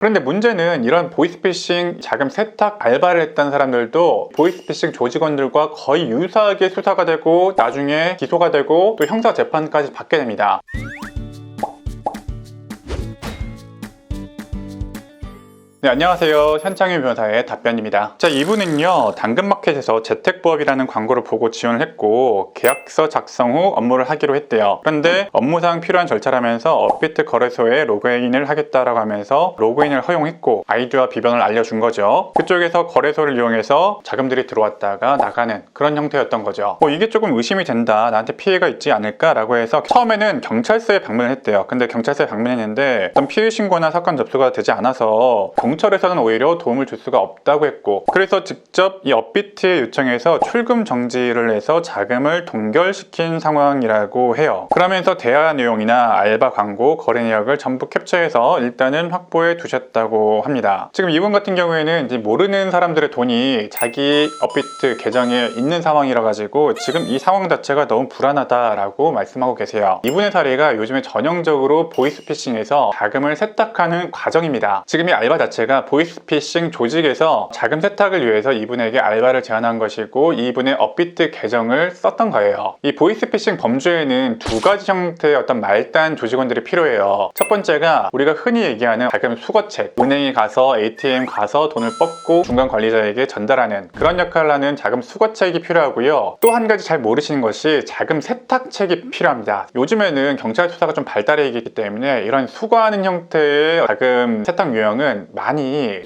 그런데 문제는 이런 보이스피싱 자금 세탁 알바를 했던 사람들도 보이스피싱 조직원들과 거의 유사하게 수사가 되고 나중에 기소가 되고 또 형사 재판까지 받게 됩니다. 네, 안녕하세요. 현창윤 변호사의 답변입니다. 자, 이분은요, 당근마켓에서 재택부업이라는 광고를 보고 지원을 했고 계약서 작성 후 업무를 하기로 했대요. 그런데 업무상 필요한 절차라면서 업비트 거래소에 로그인을 하겠다라고 하면서 로그인을 허용했고 아이디와 비번을 알려준 거죠. 그쪽에서 거래소를 이용해서 자금들이 들어왔다가 나가는 그런 형태였던 거죠. 이게 조금 의심이 된다, 나한테 피해가 있지 않을까라고 해서 처음에는 경찰서에 방문을 했대요. 근데 경찰서에 방문했는데 어떤 피해 신고나 사건 접수가 되지 않아서 경찰에서는 오히려 도움을 줄 수가 없다고 했고, 그래서 직접 이 업비트에 요청해서 출금 정지를 해서 자금을 동결시킨 상황이라고 해요. 그러면서 대화 내용이나 알바 광고, 거래 내역을 전부 캡처해서 일단은 확보해 두셨다고 합니다. 지금 이분 같은 경우에는 이제 모르는 사람들의 돈이 자기 업비트 계정에 있는 상황이라 가지고 지금 이 상황 자체가 너무 불안하다라고 말씀하고 계세요. 이분의 사례가 요즘에 전형적으로 보이스피싱에서 자금을 세탁하는 과정입니다. 지금 이 알바 자체가 보이스피싱 조직에서 자금 세탁을 위해서 이분에게 알바를 제안한 것이고 이분의 업비트 계정을 썼던 거예요. 이 보이스피싱 범죄에는 두 가지 형태의 어떤 말단 조직원들이 필요해요. 첫 번째가 우리가 흔히 얘기하는 자금 수거책, 은행에 가서 ATM 가서 돈을 뽑고 중간 관리자에게 전달하는 그런 역할을 하는 자금 수거책이 필요하고요. 또 한 가지 잘 모르시는 것이 자금 세탁책이 필요합니다. 요즘에는 경찰 수사가 좀 발달해 있기 때문에 이런 수거하는 형태의 자금 세탁 유형은 많이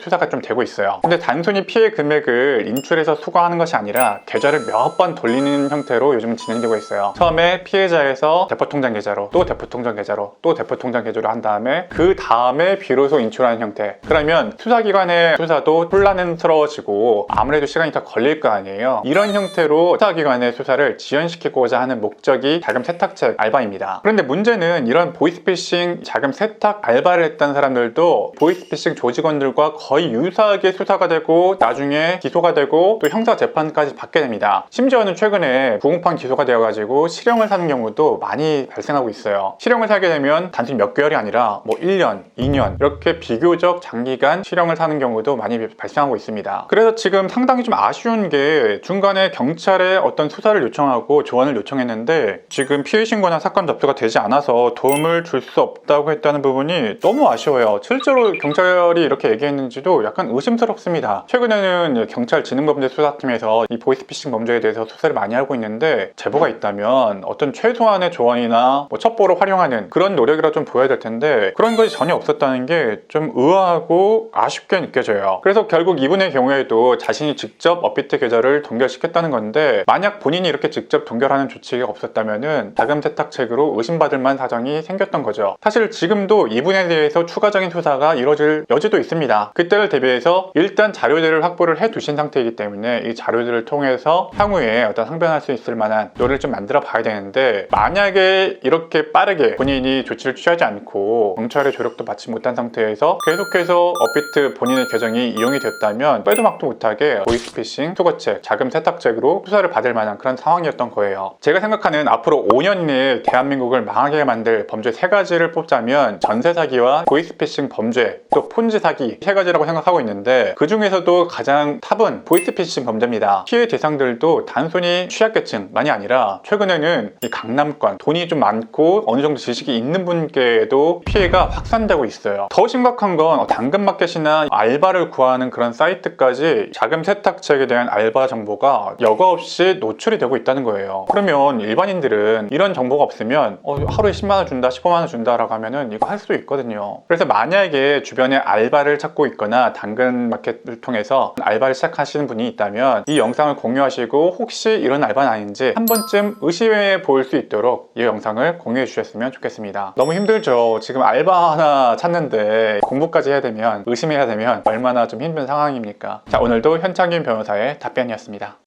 수사가 좀 되고 있어요. 근데 단순히 피해 금액을 인출해서 수거하는 것이 아니라 계좌를 몇 번 돌리는 형태로 요즘 진행되고 있어요. 처음에 피해자에서 대포통장 계좌로, 또 대포통장 계좌로, 또 대포통장 계좌로 한 다음에 그 다음에 비로소 인출하는 형태. 그러면 수사기관의 수사도 혼란스러워지고 아무래도 시간이 더 걸릴 거 아니에요. 이런 형태로 수사기관의 수사를 지연시키고자 하는 목적이 자금 세탁책 알바입니다. 그런데 문제는 이런 보이스피싱 자금 세탁 알바를 했던 사람들도 보이스피싱 조직원들과 거의 유사하게 수사가 되고 나중에 기소가 되고 또 형사 재판까지 받게 됩니다. 심지어는 최근에 부공판 기소가 되어가지고 실형을 사는 경우도 많이 발생하고 있어요. 실형을 살게 되면 단순히 몇 개월이 아니라 1년, 2년 이렇게 비교적 장기간 실형을 사는 경우도 많이 발생하고 있습니다. 그래서 지금 상당히 좀 아쉬운 게 중간에 경찰에 어떤 수사를 요청하고 조언을 요청했는데 지금 피해 신고나 사건 접수가 되지 않아서 도움을 줄 수 없다고 했다는 부분이 너무 아쉬워요. 실제로 경찰이 이렇게 얘기했는지도 약간 의심스럽습니다. 최근에는 경찰진흥범죄 수사팀에서 이 보이스피싱 범죄에 대해서 수사를 많이 하고 있는데 제보가 있다면 어떤 최소한의 조언이나 첩보를 활용하는 그런 노력이라도 좀 보여야 될 텐데 그런 것이 전혀 없었다는 게 좀 의아하고 아쉽게 느껴져요. 그래서 결국 이분의 경우에도 자신이 직접 업비트 계좌를 동결시켰다는 건데 만약 본인이 이렇게 직접 동결하는 조치가 없었다면 자금 세탁책으로 의심받을 만한 사정이 생겼던 거죠. 사실 지금도 이분에 대해서 추가적인 수사가 이루어질 여지도 있습니다. 그때를 대비해서 일단 자료들을 확보를 해 두신 상태이기 때문에 이 자료들을 통해서 향후에 어떤 항변할 수 있을 만한 노래를 좀 만들어 봐야 되는데 만약에 이렇게 빠르게 본인이 조치를 취하지 않고 경찰의 조력도 받지 못한 상태에서 계속해서 업비트 본인의 계정이 이용이 됐다면 빼도 막도 못하게 보이스피싱 수거책, 자금 세탁책으로 수사를 받을 만한 그런 상황이었던 거예요. 제가 생각하는 앞으로 5년 이내에 대한민국을 망하게 만들 범죄 3가지를 뽑자면 전세 사기와 보이스피싱 범죄, 또 폰지 사기 3가지라고 생각하고 있는데 그 중에서도 가장 탑은 보이스피싱 범죄입니다. 피해 대상들도 단순히 취약계층만이 아니라 최근에는 이 강남권, 돈이 좀 많고 어느 정도 지식이 있는 분께도 피해가 확산되고 있어요. 더 심각한 건 당근마켓이나 알바를 구하는 그런 사이트까지 자금 세탁책에 대한 알바 정보가 여과 없이 노출이 되고 있다는 거예요. 그러면 일반인들은 이런 정보가 없으면 하루에 10만원 준다, 15만원 준다라고 하면은 이거 할 수도 있거든요. 그래서 만약에 주변에 알바를 찾고 있거나 당근마켓을 통해서 알바를 시작하시는 분이 있다면 이 영상을 공유하시고 혹시 이런 알바는 아닌지 한 번쯤 의심해 볼 수 있도록 이 영상을 공유해 주셨으면 좋겠습니다. 너무 힘들죠. 지금 알바 하나 찾는데 공부까지 해야 되면 의심해야 되면 얼마나 좀 힘든 상황입니까? 자, 오늘도 현창윤 변호사의 답변이었습니다.